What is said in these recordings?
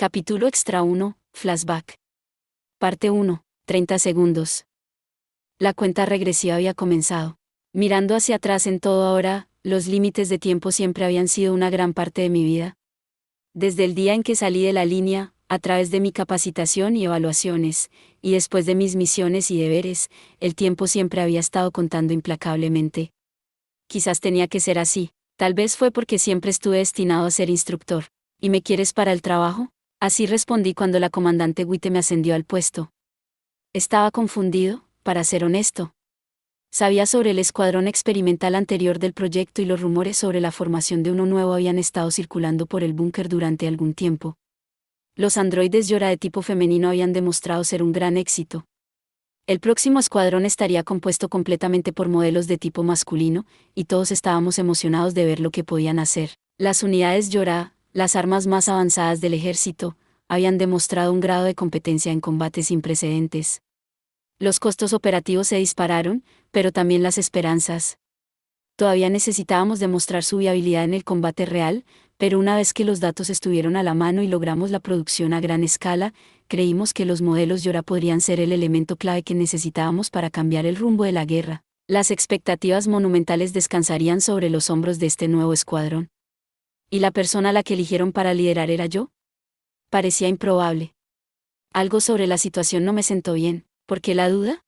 Capítulo extra 1, Flashback. Parte 1, 30 segundos. La cuenta regresiva había comenzado. Mirando hacia atrás en todo ahora, los límites de tiempo siempre habían sido una gran parte de mi vida. Desde el día en que salí de la línea, a través de mi capacitación y evaluaciones, y después de mis misiones y deberes, el tiempo siempre había estado contando implacablemente. Quizás tenía que ser así, tal vez fue porque siempre estuve destinado a ser instructor. ¿Y me quieres para el trabajo? Así respondí cuando la comandante Witte me ascendió al puesto. Estaba confundido, para ser honesto. Sabía sobre el escuadrón experimental anterior del proyecto y los rumores sobre la formación de uno nuevo habían estado circulando por el búnker durante algún tiempo. Los androides Yora de tipo femenino habían demostrado ser un gran éxito. El próximo escuadrón estaría compuesto completamente por modelos de tipo masculino, y todos estábamos emocionados de ver lo que podían hacer. Las unidades Yora, las armas más avanzadas del ejército, habían demostrado un grado de competencia en combate sin precedentes. Los costos operativos se dispararon, pero también las esperanzas. Todavía necesitábamos demostrar su viabilidad en el combate real, pero una vez que los datos estuvieron a la mano y logramos la producción a gran escala, creímos que los modelos Yora podrían ser el elemento clave que necesitábamos para cambiar el rumbo de la guerra. Las expectativas monumentales descansarían sobre los hombros de este nuevo escuadrón. ¿Y la persona a la que eligieron para liderar era yo? Parecía improbable. Algo sobre la situación no me sentó bien. ¿Por qué la duda?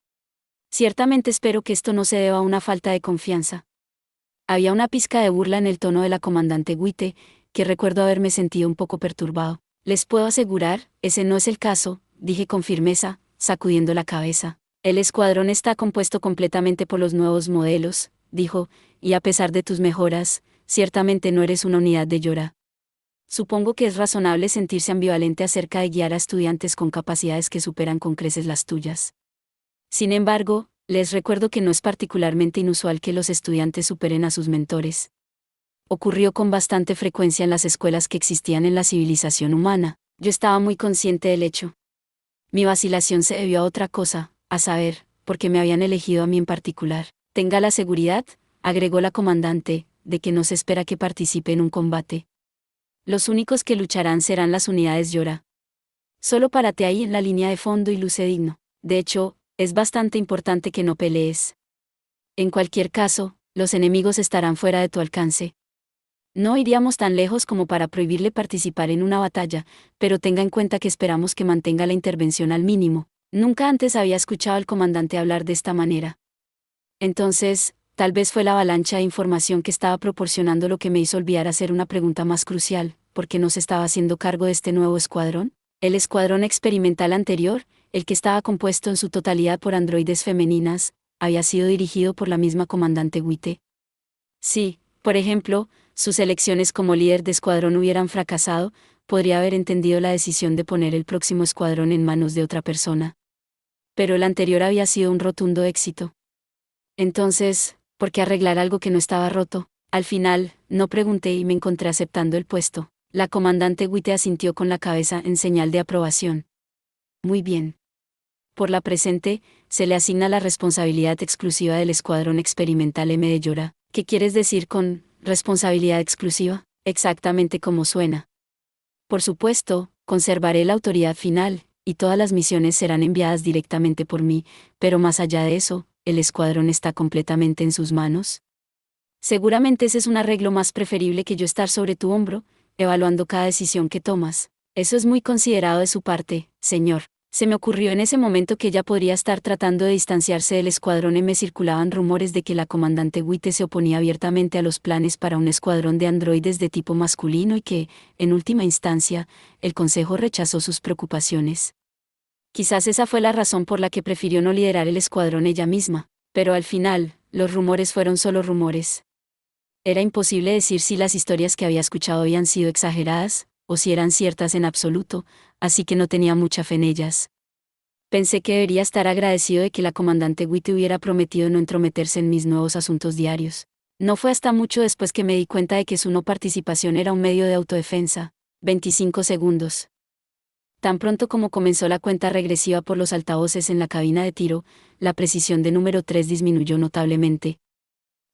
Ciertamente espero que esto no se deba a una falta de confianza. Había una pizca de burla en el tono de la comandante Witte, que recuerdo haberme sentido un poco perturbado. Les puedo asegurar, ese no es el caso, dije con firmeza, sacudiendo la cabeza. El escuadrón está compuesto completamente por los nuevos modelos, dijo, y a pesar de tus mejoras, ciertamente no eres una unidad de Yora. Supongo que es razonable sentirse ambivalente acerca de guiar a estudiantes con capacidades que superan con creces las tuyas. Sin embargo, les recuerdo que no es particularmente inusual que los estudiantes superen a sus mentores. Ocurrió con bastante frecuencia en las escuelas que existían en la civilización humana. Yo estaba muy consciente del hecho. Mi vacilación se debió a otra cosa, a saber, por qué me habían elegido a mí en particular. Tenga la seguridad, agregó la comandante, de que no se espera que participe en un combate. Los únicos que lucharán serán las unidades Yora. Solo párate ahí en la línea de fondo y luce digno. De hecho, es bastante importante que no pelees. En cualquier caso, los enemigos estarán fuera de tu alcance. No iríamos tan lejos como para prohibirle participar en una batalla, pero tenga en cuenta que esperamos que mantenga la intervención al mínimo. Nunca antes había escuchado al comandante hablar de esta manera. Entonces, tal vez fue la avalancha de información que estaba proporcionando lo que me hizo olvidar hacer una pregunta más crucial: ¿por qué no se estaba haciendo cargo de este nuevo escuadrón? El escuadrón experimental anterior, el que estaba compuesto en su totalidad por androides femeninas, había sido dirigido por la misma comandante Witte. Si, por ejemplo, sus elecciones como líder de escuadrón hubieran fracasado, podría haber entendido la decisión de poner el próximo escuadrón en manos de otra persona. Pero el anterior había sido un rotundo éxito. Entonces, ¿por qué arreglar algo que no estaba roto? Al final, no pregunté y me encontré aceptando el puesto. La comandante Witte asintió con la cabeza en señal de aprobación. Muy bien. Por la presente, se le asigna la responsabilidad exclusiva del escuadrón experimental M de Yora. ¿Qué quieres decir con responsabilidad exclusiva? Exactamente como suena. Por supuesto, conservaré la autoridad final, y todas las misiones serán enviadas directamente por mí, pero más allá de eso, ¿el escuadrón está completamente en sus manos? Seguramente ese es un arreglo más preferible que yo estar sobre tu hombro, evaluando cada decisión que tomas. Eso es muy considerado de su parte, señor. Se me ocurrió en ese momento que ella podría estar tratando de distanciarse del escuadrón M. Circulaban rumores de que la comandante Witte se oponía abiertamente a los planes para un escuadrón de androides de tipo masculino y que, en última instancia, el Consejo rechazó sus preocupaciones. Quizás esa fue la razón por la que prefirió no liderar el escuadrón ella misma, pero al final, los rumores fueron solo rumores. Era imposible decir si las historias que había escuchado habían sido exageradas, o si eran ciertas en absoluto, así que no tenía mucha fe en ellas. Pensé que debería estar agradecido de que la comandante Witte hubiera prometido no entrometerse en mis nuevos asuntos diarios. No fue hasta mucho después que me di cuenta de que su no participación era un medio de autodefensa. 25 segundos. Tan pronto como comenzó la cuenta regresiva por los altavoces en la cabina de tiro, la precisión de número 3 disminuyó notablemente.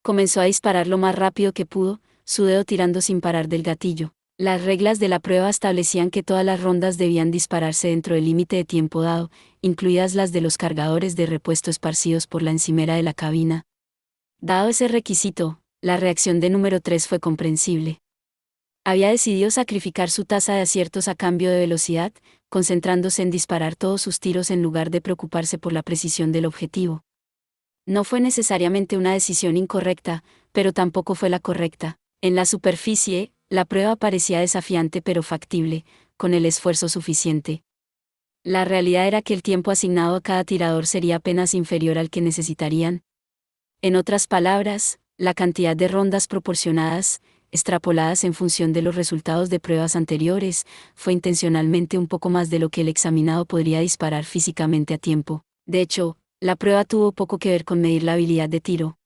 Comenzó a disparar lo más rápido que pudo, su dedo tirando sin parar del gatillo. Las reglas de la prueba establecían que todas las rondas debían dispararse dentro del límite de tiempo dado, incluidas las de los cargadores de repuesto esparcidos por la encimera de la cabina. Dado ese requisito, la reacción de número 3 fue comprensible. Había decidido sacrificar su tasa de aciertos a cambio de velocidad, concentrándose en disparar todos sus tiros en lugar de preocuparse por la precisión del objetivo. No fue necesariamente una decisión incorrecta, pero tampoco fue la correcta. En la superficie, la prueba parecía desafiante pero factible, con el esfuerzo suficiente. La realidad era que el tiempo asignado a cada tirador sería apenas inferior al que necesitarían. En otras palabras, la cantidad de rondas proporcionadas, extrapoladas en función de los resultados de pruebas anteriores, fue intencionalmente un poco más de lo que el examinado podría disparar físicamente a tiempo. De hecho, la prueba tuvo poco que ver con medir la habilidad de tiro.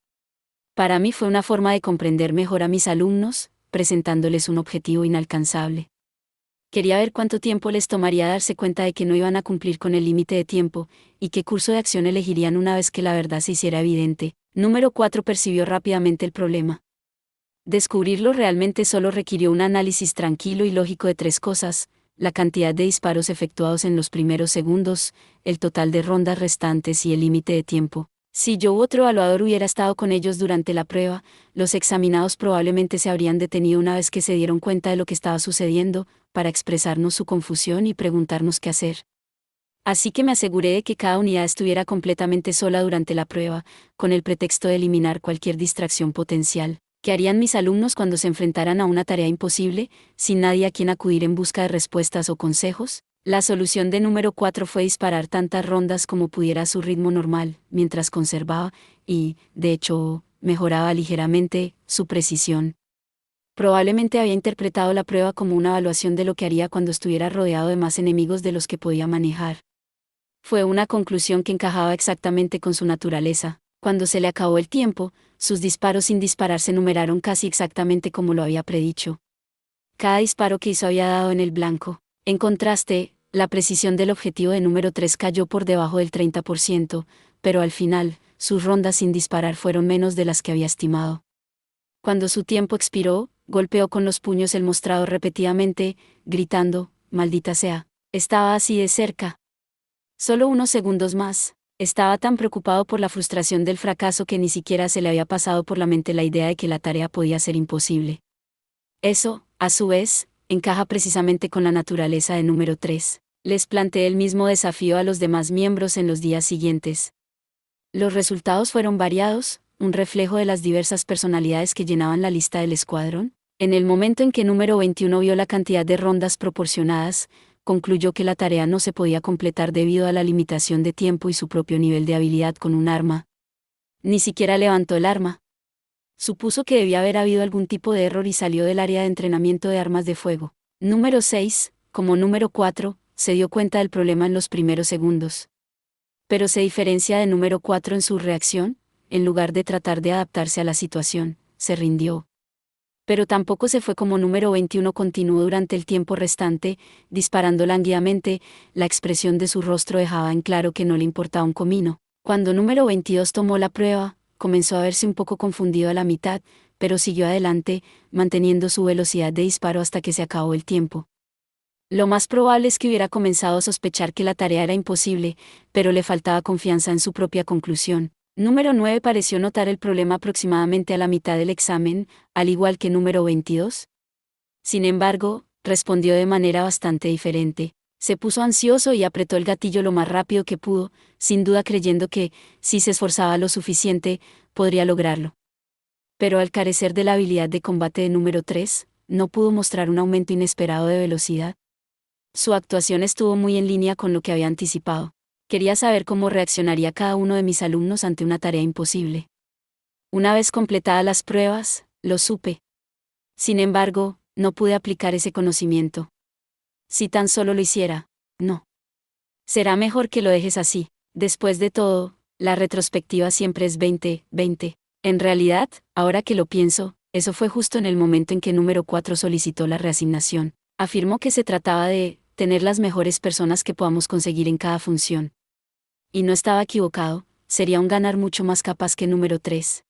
Para mí fue una forma de comprender mejor a mis alumnos, presentándoles un objetivo inalcanzable. Quería ver cuánto tiempo les tomaría darse cuenta de que no iban a cumplir con el límite de tiempo, y qué curso de acción elegirían una vez que la verdad se hiciera evidente. Número 4 percibió rápidamente el problema. Descubrirlo realmente solo requirió un análisis tranquilo y lógico de 3 cosas: la cantidad de disparos efectuados en los primeros segundos, el total de rondas restantes y el límite de tiempo. Si yo u otro evaluador hubiera estado con ellos durante la prueba, los examinados probablemente se habrían detenido una vez que se dieron cuenta de lo que estaba sucediendo, para expresarnos su confusión y preguntarnos qué hacer. Así que me aseguré de que cada unidad estuviera completamente sola durante la prueba, con el pretexto de eliminar cualquier distracción potencial. ¿Qué harían mis alumnos cuando se enfrentaran a una tarea imposible, sin nadie a quien acudir en busca de respuestas o consejos? La solución de número 4 fue disparar tantas rondas como pudiera a su ritmo normal, mientras conservaba, y, de hecho, mejoraba ligeramente, su precisión. Probablemente había interpretado la prueba como una evaluación de lo que haría cuando estuviera rodeado de más enemigos de los que podía manejar. Fue una conclusión que encajaba exactamente con su naturaleza. Cuando se le acabó el tiempo, sus disparos sin disparar se numeraron casi exactamente como lo había predicho. Cada disparo que hizo había dado en el blanco. En contraste, la precisión del objetivo de número 3 cayó por debajo del 30%, pero al final, sus rondas sin disparar fueron menos de las que había estimado. Cuando su tiempo expiró, golpeó con los puños el mostrador repetidamente, gritando: «¡Maldita sea! Estaba así de cerca». Solo unos segundos más. Estaba tan preocupado por la frustración del fracaso que ni siquiera se le había pasado por la mente la idea de que la tarea podía ser imposible. Eso, a su vez, encaja precisamente con la naturaleza de número 3. Les planteé el mismo desafío a los demás miembros en los días siguientes. Los resultados fueron variados, un reflejo de las diversas personalidades que llenaban la lista del escuadrón. En el momento en que número 21 vio la cantidad de rondas proporcionadas, concluyó que la tarea no se podía completar debido a la limitación de tiempo y su propio nivel de habilidad con un arma. Ni siquiera levantó el arma. Supuso que debía haber habido algún tipo de error y salió del área de entrenamiento de armas de fuego. Número 6, como número 4, se dio cuenta del problema en los primeros segundos. Pero se diferencia de número 4 en su reacción. En lugar de tratar de adaptarse a la situación, se rindió. Pero tampoco se fue como número 21 continuó durante el tiempo restante, disparando lánguidamente. La expresión de su rostro dejaba en claro que no le importaba un comino. Cuando número 22 tomó la prueba, comenzó a verse un poco confundido a la mitad, pero siguió adelante, manteniendo su velocidad de disparo hasta que se acabó el tiempo. Lo más probable es que hubiera comenzado a sospechar que la tarea era imposible, pero le faltaba confianza en su propia conclusión. Número 9 pareció notar el problema aproximadamente a la mitad del examen, al igual que número 22. Sin embargo, respondió de manera bastante diferente. Se puso ansioso y apretó el gatillo lo más rápido que pudo, sin duda creyendo que, si se esforzaba lo suficiente, podría lograrlo. Pero al carecer de la habilidad de combate de número 3, no pudo mostrar un aumento inesperado de velocidad. Su actuación estuvo muy en línea con lo que había anticipado. Quería saber cómo reaccionaría cada uno de mis alumnos ante una tarea imposible. Una vez completadas las pruebas, lo supe. Sin embargo, no pude aplicar ese conocimiento. Si tan solo lo hiciera, no. Será mejor que lo dejes así. Después de todo, la retrospectiva siempre es 20-20. En realidad, ahora que lo pienso, eso fue justo en el momento en que número 4 solicitó la reasignación. Afirmó que se trataba de tener las mejores personas que podamos conseguir en cada función. Y no estaba equivocado, sería un ganar mucho más capaz que número 3.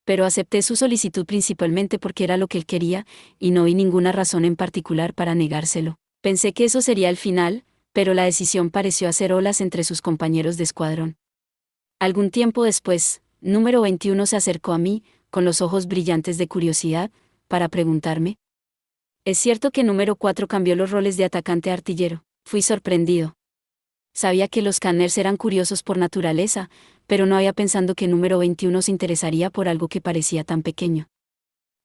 Pero acepté su solicitud principalmente porque era lo que él quería, y no vi ninguna razón en particular para negárselo. Pensé que eso sería el final, pero la decisión pareció hacer olas entre sus compañeros de escuadrón. Algún tiempo después, número 21 se acercó a mí, con los ojos brillantes de curiosidad, para preguntarme. ¿Es cierto que número 4 cambió los roles de atacante a artillero? Fui sorprendido. Sabía que los Canners eran curiosos por naturaleza, pero no había pensado que número 21 se interesaría por algo que parecía tan pequeño.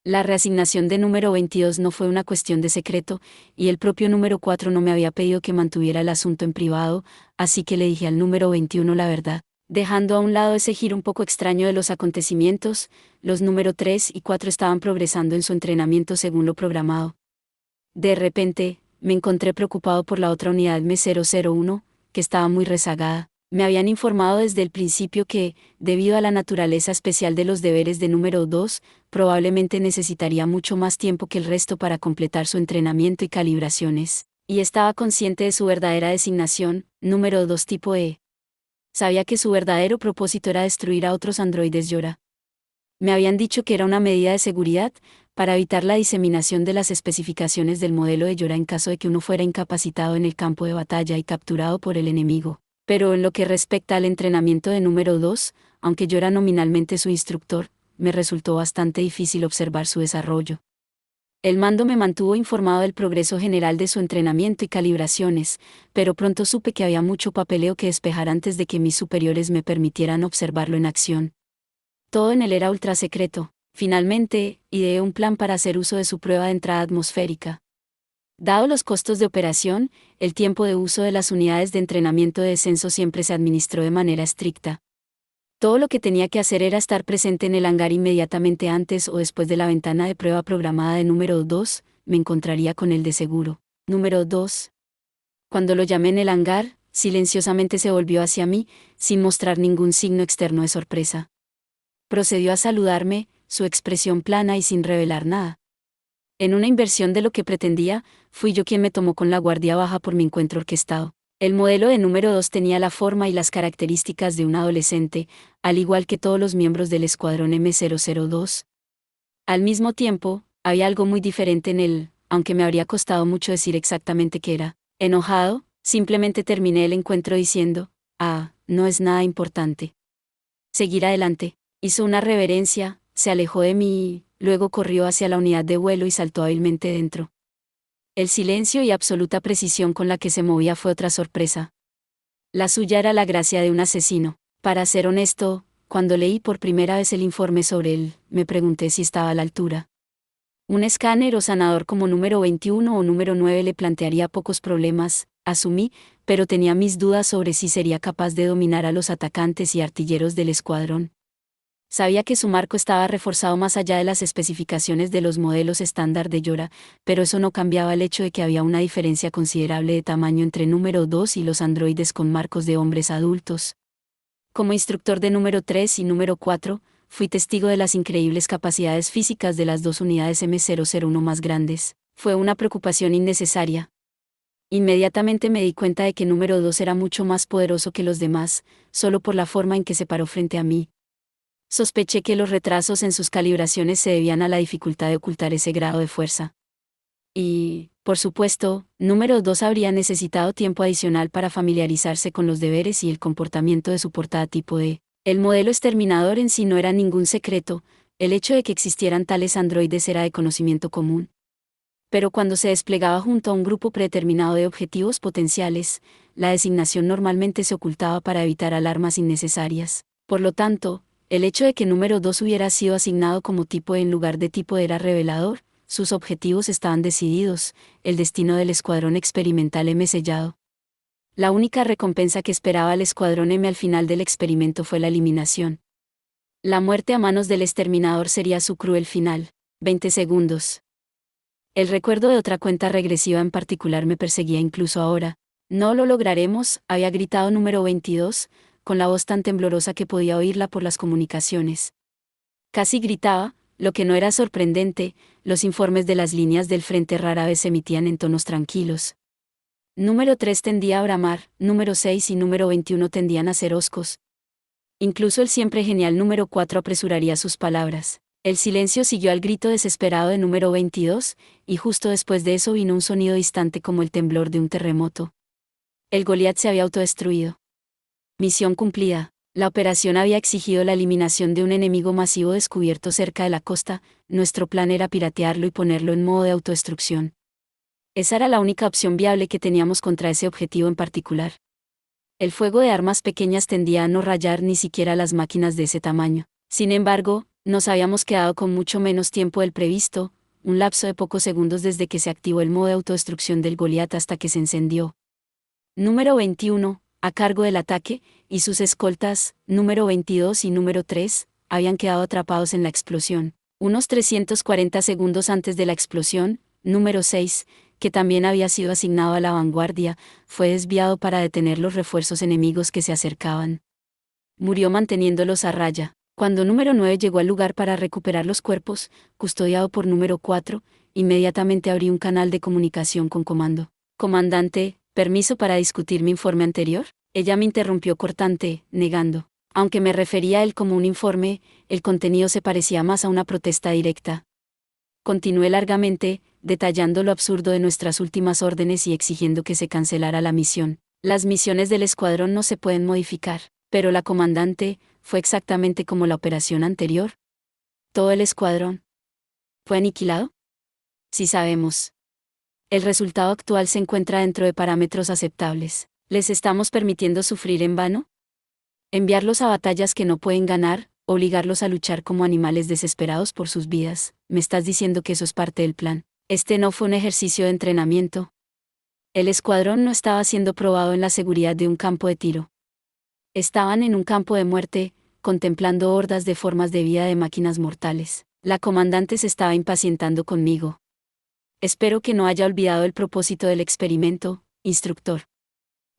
La reasignación de número 22 no fue una cuestión de secreto, y el propio número 4 no me había pedido que mantuviera el asunto en privado, así que le dije al número 21 la verdad. Dejando a un lado ese giro un poco extraño de los acontecimientos, los número 3 y 4 estaban progresando en su entrenamiento según lo programado. De repente, me encontré preocupado por la otra unidad M001, que estaba muy rezagada. Me habían informado desde el principio que, debido a la naturaleza especial de los deberes de número 2, probablemente necesitaría mucho más tiempo que el resto para completar su entrenamiento y calibraciones, y estaba consciente de su verdadera designación, número 2 tipo E. Sabía que su verdadero propósito era destruir a otros androides Yora. Me habían dicho que era una medida de seguridad, para evitar la diseminación de las especificaciones del modelo de Yora en caso de que uno fuera incapacitado en el campo de batalla y capturado por el enemigo. Pero en lo que respecta al entrenamiento de número 2, aunque yo era nominalmente su instructor, me resultó bastante difícil observar su desarrollo. El mando me mantuvo informado del progreso general de su entrenamiento y calibraciones, pero pronto supe que había mucho papeleo que despejar antes de que mis superiores me permitieran observarlo en acción. Todo en él era ultra secreto. Finalmente, ideé un plan para hacer uso de su prueba de entrada atmosférica. Dado los costos de operación, el tiempo de uso de las unidades de entrenamiento de descenso siempre se administró de manera estricta. Todo lo que tenía que hacer era estar presente en el hangar inmediatamente antes o después de la ventana de prueba programada de número 2, me encontraría con él de seguro. Número 2. Cuando lo llamé en el hangar, silenciosamente se volvió hacia mí, sin mostrar ningún signo externo de sorpresa. Procedió a saludarme, su expresión plana y sin revelar nada. En una inversión de lo que pretendía, fui yo quien me tomó con la guardia baja por mi encuentro orquestado. El modelo de número 2 tenía la forma y las características de un adolescente, al igual que todos los miembros del escuadrón M002. Al mismo tiempo, había algo muy diferente en él, aunque me habría costado mucho decir exactamente qué era. Enojado, simplemente terminé el encuentro diciendo, no es nada importante. Seguir adelante. Hizo una reverencia, se alejó de mí y, luego corrió hacia la unidad de vuelo y saltó hábilmente dentro. El silencio y absoluta precisión con la que se movía fue otra sorpresa. La suya era la gracia de un asesino. Para ser honesto, cuando leí por primera vez el informe sobre él, me pregunté si estaba a la altura. Un escáner o sanador como número 21 o número 9 le plantearía pocos problemas, asumí, pero tenía mis dudas sobre si sería capaz de dominar a los atacantes y artilleros del escuadrón. Sabía que su marco estaba reforzado más allá de las especificaciones de los modelos estándar de Yora, pero eso no cambiaba el hecho de que había una diferencia considerable de tamaño entre número 2 y los androides con marcos de hombres adultos. Como instructor de número 3 y número 4, fui testigo de las increíbles capacidades físicas de las dos unidades M001 más grandes. Fue una preocupación innecesaria. Inmediatamente me di cuenta de que número 2 era mucho más poderoso que los demás, solo por la forma en que se paró frente a mí. Sospeché que los retrasos en sus calibraciones se debían a la dificultad de ocultar ese grado de fuerza. Y, por supuesto, número 2 habría necesitado tiempo adicional para familiarizarse con los deberes y el comportamiento de su portada tipo E. El modelo exterminador en sí no era ningún secreto, el hecho de que existieran tales androides era de conocimiento común. Pero cuando se desplegaba junto a un grupo predeterminado de objetivos potenciales, la designación normalmente se ocultaba para evitar alarmas innecesarias. Por lo tanto, el hecho de que número 2 hubiera sido asignado como tipo E en lugar de tipo E era revelador, sus objetivos estaban decididos, el destino del escuadrón experimental M sellado. La única recompensa que esperaba el escuadrón M al final del experimento fue la eliminación. La muerte a manos del exterminador sería su cruel final. 20 segundos. El recuerdo de otra cuenta regresiva en particular me perseguía incluso ahora. No lo lograremos, había gritado número 22, con la voz tan temblorosa que podía oírla por las comunicaciones. Casi gritaba, lo que no era sorprendente, los informes de las líneas del frente rara vez se emitían en tonos tranquilos. Número 3 tendía a bramar, número 6 y número 21 tendían a ser hoscos. Incluso el siempre genial número 4 apresuraría sus palabras. El silencio siguió al grito desesperado de número 22, y justo después de eso vino un sonido distante como el temblor de un terremoto. El Goliat se había autodestruido. Misión cumplida. La operación había exigido la eliminación de un enemigo masivo descubierto cerca de la costa. Nuestro plan era piratearlo y ponerlo en modo de autodestrucción. Esa era la única opción viable que teníamos contra ese objetivo en particular. El fuego de armas pequeñas tendía a no rayar ni siquiera las máquinas de ese tamaño. Sin embargo, nos habíamos quedado con mucho menos tiempo del previsto, un lapso de pocos segundos desde que se activó el modo de autodestrucción del Goliat hasta que se encendió. Número 21, a cargo del ataque, y sus escoltas, número 22 y número 3, habían quedado atrapados en la explosión. Unos 340 segundos antes de la explosión, número 6, que también había sido asignado a la vanguardia, fue desviado para detener los refuerzos enemigos que se acercaban. Murió manteniéndolos a raya. Cuando número 9 llegó al lugar para recuperar los cuerpos, custodiado por número 4, inmediatamente abrí un canal de comunicación con comando. Comandante, ¿permiso para discutir mi informe anterior? Ella me interrumpió cortante, negando. Aunque me refería a él como un informe, el contenido se parecía más a una protesta directa. Continué largamente, detallando lo absurdo de nuestras últimas órdenes y exigiendo que se cancelara la misión. Las misiones del escuadrón no se pueden modificar, pero la comandante, fue exactamente como la operación anterior. ¿Todo el escuadrón fue aniquilado? Sí sabemos. El resultado actual se encuentra dentro de parámetros aceptables. ¿Les estamos permitiendo sufrir en vano? Enviarlos a batallas que no pueden ganar, obligarlos a luchar como animales desesperados por sus vidas. ¿Me estás diciendo que eso es parte del plan? Este no fue un ejercicio de entrenamiento. El escuadrón no estaba siendo probado en la seguridad de un campo de tiro. Estaban en un campo de muerte, contemplando hordas de formas de vida de máquinas mortales. La comandante se estaba impacientando conmigo. Espero que no haya olvidado el propósito del experimento, instructor.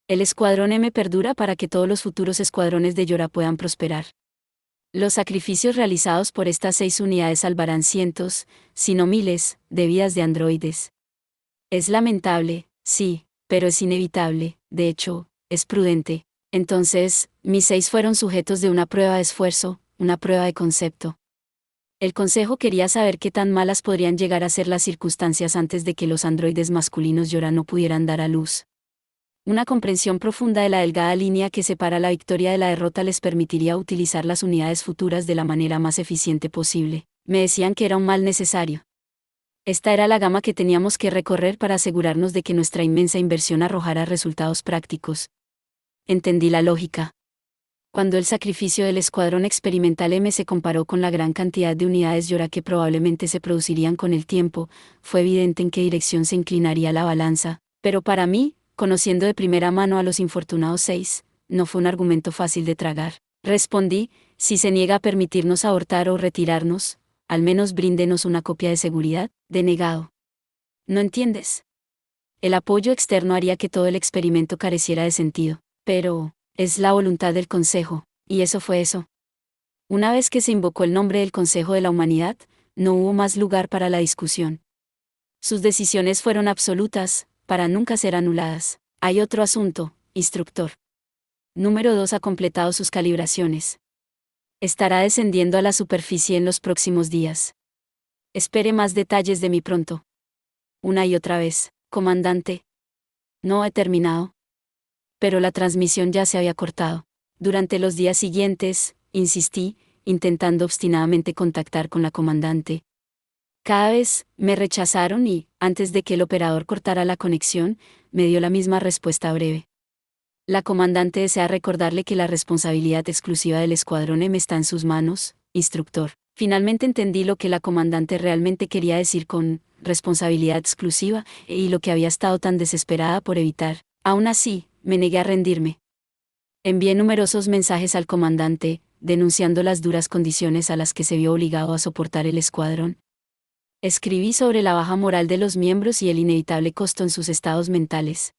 El escuadrón M perdura para que todos los futuros escuadrones de Yora puedan prosperar. Los sacrificios realizados por estas 6 unidades salvarán cientos, si no miles, de vidas de androides. Es lamentable, sí, pero es inevitable, de hecho, es prudente. Entonces, mis 6 fueron sujetos de una prueba de esfuerzo, una prueba de concepto. El Consejo quería saber qué tan malas podrían llegar a ser las circunstancias antes de que los androides masculinos Yora no pudieran dar a luz. Una comprensión profunda de la delgada línea que separa la victoria de la derrota les permitiría utilizar las unidades futuras de la manera más eficiente posible. Me decían que era un mal necesario. Esta era la gama que teníamos que recorrer para asegurarnos de que nuestra inmensa inversión arrojara resultados prácticos. Entendí la lógica. Cuando el sacrificio del escuadrón experimental M se comparó con la gran cantidad de unidades Yora que probablemente se producirían con el tiempo, fue evidente en qué dirección se inclinaría la balanza, pero para mí, conociendo de primera mano a los infortunados 6, no fue un argumento fácil de tragar. Respondí, si se niega a permitirnos abortar o retirarnos, al menos bríndenos una copia de seguridad. Denegado. ¿No entiendes? El apoyo externo haría que todo el experimento careciera de sentido, pero es la voluntad del Consejo, y eso fue eso. Una vez que se invocó el nombre del Consejo de la Humanidad, no hubo más lugar para la discusión. Sus decisiones fueron absolutas, para nunca ser anuladas. Hay otro asunto, instructor. Número 2 ha completado sus calibraciones. Estará descendiendo a la superficie en los próximos días. Espere más detalles de mí pronto. Una y otra vez, comandante. No he terminado. Pero la transmisión ya se había cortado. Durante los días siguientes, insistí, intentando obstinadamente contactar con la comandante. Cada vez, me rechazaron y, antes de que el operador cortara la conexión, me dio la misma respuesta breve. La comandante desea recordarle que la responsabilidad exclusiva del Escuadrón M está en sus manos, instructor. Finalmente entendí lo que la comandante realmente quería decir con responsabilidad exclusiva, y lo que había estado tan desesperada por evitar. Aún así, me negué a rendirme. Envié numerosos mensajes al comandante, denunciando las duras condiciones a las que se vio obligado a soportar el escuadrón. Escribí sobre la baja moral de los miembros y el inevitable costo en sus estados mentales.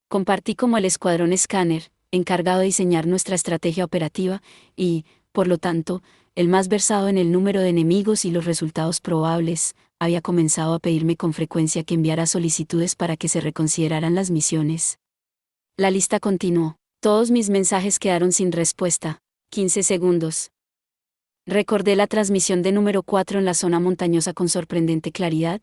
Compartí cómo el escuadrón Scanner, encargado de diseñar nuestra estrategia operativa, y, por lo tanto, el más versado en el número de enemigos y los resultados probables, había comenzado a pedirme con frecuencia que enviara solicitudes para que se reconsideraran las misiones. La lista continuó. Todos mis mensajes quedaron sin respuesta. 15 segundos. Recordé la transmisión de número 4 en la zona montañosa con sorprendente claridad.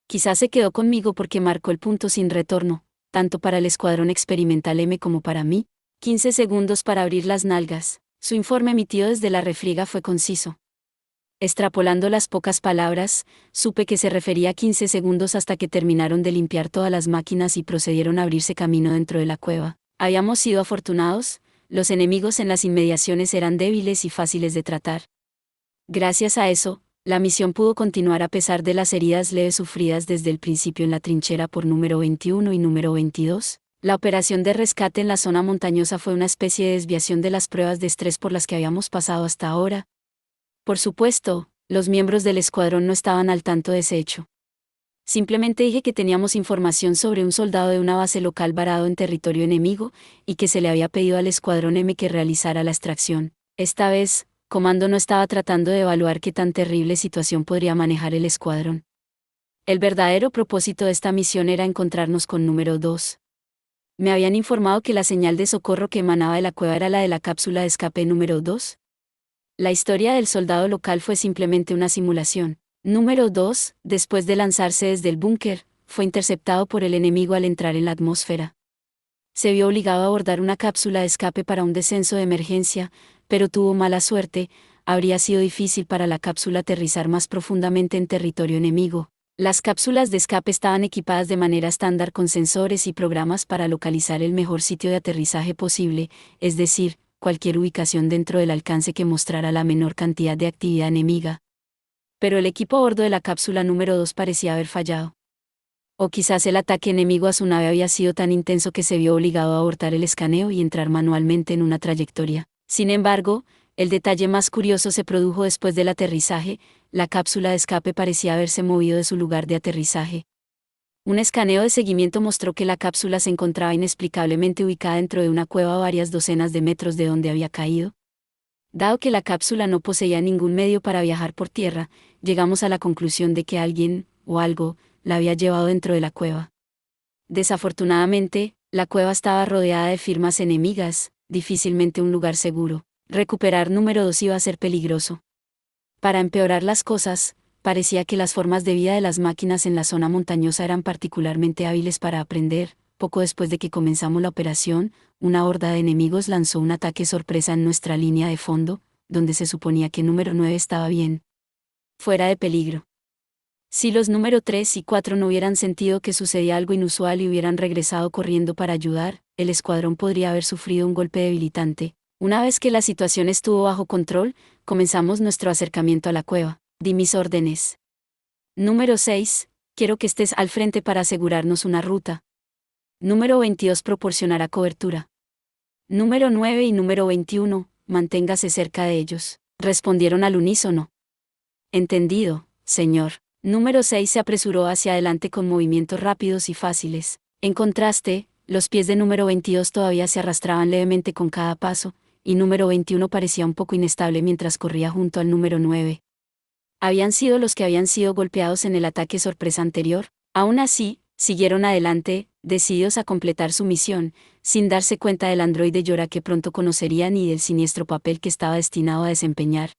Quizás se quedó conmigo porque marcó el punto sin retorno, tanto para el escuadrón experimental M como para mí. 15 segundos para abrir las nalgas. Su informe emitido desde la refriega fue conciso. Extrapolando las pocas palabras, supe que se refería a 15 segundos hasta que terminaron de limpiar todas las máquinas y procedieron a abrirse camino dentro de la cueva. Habíamos sido afortunados, los enemigos en las inmediaciones eran débiles y fáciles de tratar. Gracias a eso, la misión pudo continuar a pesar de las heridas leves sufridas desde el principio en la trinchera por número 21 y número 22. La operación de rescate en la zona montañosa fue una especie de desviación de las pruebas de estrés por las que habíamos pasado hasta ahora. Por supuesto, los miembros del escuadrón no estaban al tanto de ese hecho. Simplemente dije que teníamos información sobre un soldado de una base local varado en territorio enemigo, y que se le había pedido al escuadrón M que realizara la extracción. Esta vez, Comando no estaba tratando de evaluar qué tan terrible situación podría manejar el escuadrón. El verdadero propósito de esta misión era encontrarnos con número 2. Me habían informado que la señal de socorro que emanaba de la cueva era la de la cápsula de escape número 2. La historia del soldado local fue simplemente una simulación. Número 2, después de lanzarse desde el búnker, fue interceptado por el enemigo al entrar en la atmósfera. Se vio obligado a abordar una cápsula de escape para un descenso de emergencia, pero tuvo mala suerte. Habría sido difícil para la cápsula aterrizar más profundamente en territorio enemigo. Las cápsulas de escape estaban equipadas de manera estándar con sensores y programas para localizar el mejor sitio de aterrizaje posible, es decir, cualquier ubicación dentro del alcance que mostrara la menor cantidad de actividad enemiga. Pero el equipo a bordo de la cápsula número 2 parecía haber fallado. O quizás el ataque enemigo a su nave había sido tan intenso que se vio obligado a abortar el escaneo y entrar manualmente en una trayectoria. Sin embargo, el detalle más curioso se produjo después del aterrizaje. La cápsula de escape parecía haberse movido de su lugar de aterrizaje. Un escaneo de seguimiento mostró que la cápsula se encontraba inexplicablemente ubicada dentro de una cueva a varias docenas de metros de donde había caído. Dado que la cápsula no poseía ningún medio para viajar por tierra, llegamos a la conclusión de que alguien, o algo, la había llevado dentro de la cueva. Desafortunadamente, la cueva estaba rodeada de firmas enemigas, difícilmente un lugar seguro. Recuperar número 2 iba a ser peligroso. Para empeorar las cosas, parecía que las formas de vida de las máquinas en la zona montañosa eran particularmente hábiles para aprender. Poco después de que comenzamos la operación, una horda de enemigos lanzó un ataque sorpresa en nuestra línea de fondo, donde se suponía que número 9 estaba bien, fuera de peligro. Si los número 3 y 4 no hubieran sentido que sucedía algo inusual y hubieran regresado corriendo para ayudar, el escuadrón podría haber sufrido un golpe debilitante. Una vez que la situación estuvo bajo control, comenzamos nuestro acercamiento a la cueva. Di mis órdenes. Número 6, quiero que estés al frente para asegurarnos una ruta. Número 22 proporcionará cobertura. Número 9 y número 21, manténgase cerca de ellos. Respondieron al unísono. Entendido, señor. Número 6 se apresuró hacia adelante con movimientos rápidos y fáciles. En contraste, los pies de número 22 todavía se arrastraban levemente con cada paso, y número 21 parecía un poco inestable mientras corría junto al número 9. Habían sido los que habían sido golpeados en el ataque sorpresa anterior. Aún así, siguieron adelante, decididos a completar su misión, sin darse cuenta del androide Yora que pronto conocerían y del siniestro papel que estaba destinado a desempeñar.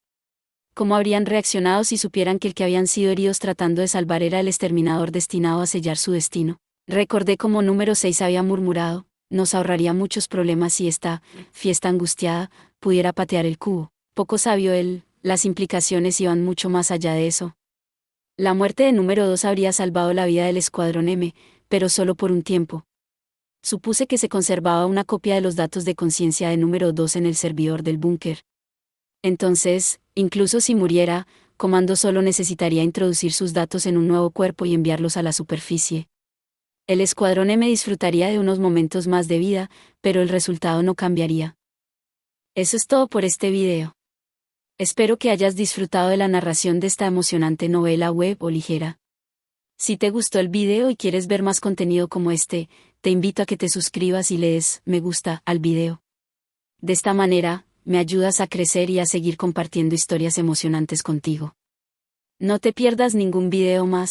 ¿Cómo habrían reaccionado si supieran que el que habían sido heridos tratando de salvar era el exterminador destinado a sellar su destino? Recordé cómo número 6 había murmurado, nos ahorraría muchos problemas si esta fiesta angustiada pudiera patear el cubo. Poco sabio él, las implicaciones iban mucho más allá de eso. La muerte de número 2 habría salvado la vida del escuadrón M, pero solo por un tiempo. Supuse que se conservaba una copia de los datos de conciencia de número 2 en el servidor del búnker. Entonces, incluso si muriera, Comando solo necesitaría introducir sus datos en un nuevo cuerpo y enviarlos a la superficie. El escuadrón M disfrutaría de unos momentos más de vida, pero el resultado no cambiaría. Eso es todo por este video. Espero que hayas disfrutado de la narración de esta emocionante novela web o ligera. Si te gustó el video y quieres ver más contenido como este, te invito a que te suscribas y le des me gusta al video. De esta manera, me ayudas a crecer y a seguir compartiendo historias emocionantes contigo. No te pierdas ningún video más.